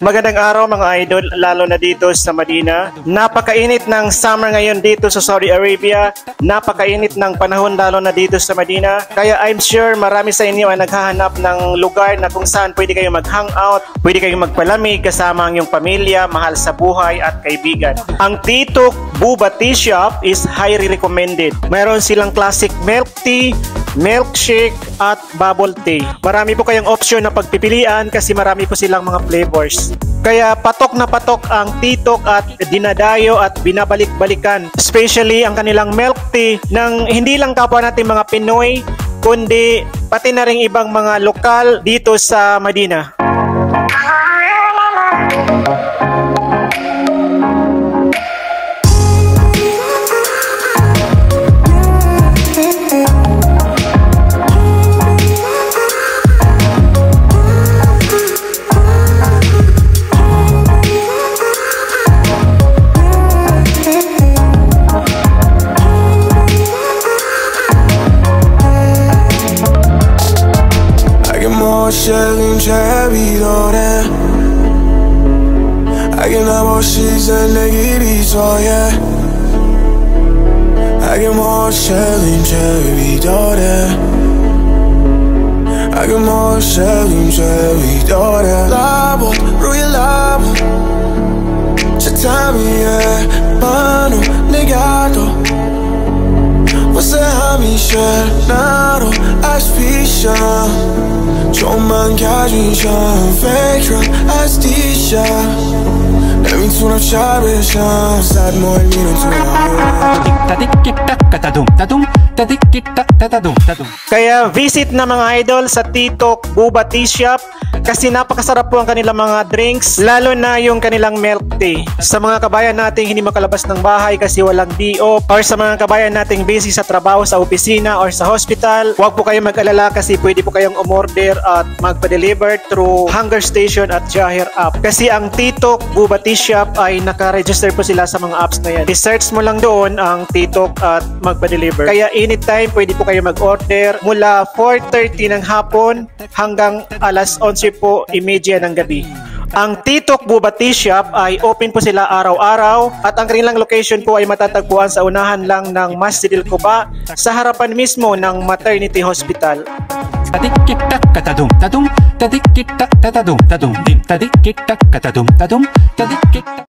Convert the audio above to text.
Magandang araw mga idol, lalo na dito sa Madina. Napakainit ng summer ngayon dito sa Saudi Arabia. Napakainit ng panahon lalo na dito sa Madina. Kaya I'm sure marami sa inyo ay naghahanap ng lugar na kung saan pwede kayong mag-hangout, pwede kayong magpalamig kasama ang iyong pamilya, mahal sa buhay at kaibigan. Ang Titok Boba Tea Shop is highly recommended. Mayroon silang classic milk tea, milkshake at bubble tea. Marami po kayong option na pagpipilian kasi marami po silang mga flavors. Kaya patok na patok ang Titok at dinadayo at binabalik-balikan. Especially ang kanilang milk tea ng hindi lang kapwa natin mga Pinoy, kundi pati na rin ibang mga lokal dito sa Madina. Şerin çevirdore اگه نباشی زندگی بی‌جایه اگه ما شدیم چه بیداره اگه ما شدیم چه بیداره لبات روی لبم چه طبیعه منو نگه دار واسه همیشه نرو از پیشم چون من کج میشم فکرم از دیشب نمیتونم شب بشم صد مایل میرم تو Kaya visit na mga idol sa Titok Boba Tea Shop kasi napakasarap po ang kanilang mga drinks, lalo na yung kanilang milk tea. Sa mga kabayan nating hindi makalabas ng bahay kasi walang DO, or sa mga kabayan nating busy sa trabaho sa opisina or sa hospital, huwag po kayong mag-alala kasi pwede po kayong umorder at magpa-deliver through Hunger Station at Jahir app. Kasi ang Titok Boba Tea Shop ay naka-register po sila sa mga apps na yan. I-search mo lang doon ang Titok at magpa-deliver. Kaya anytime pwede po kayo mag-order mula 4:30 ng hapon hanggang alas 11 po, imedya ng gabi. Ang Titok Boba Tea Shop ay open po sila araw-araw at ang kanilang location po ay matatagpuan sa unahan lang ng Masjidil Quba sa harapan mismo ng Maternity Hospital.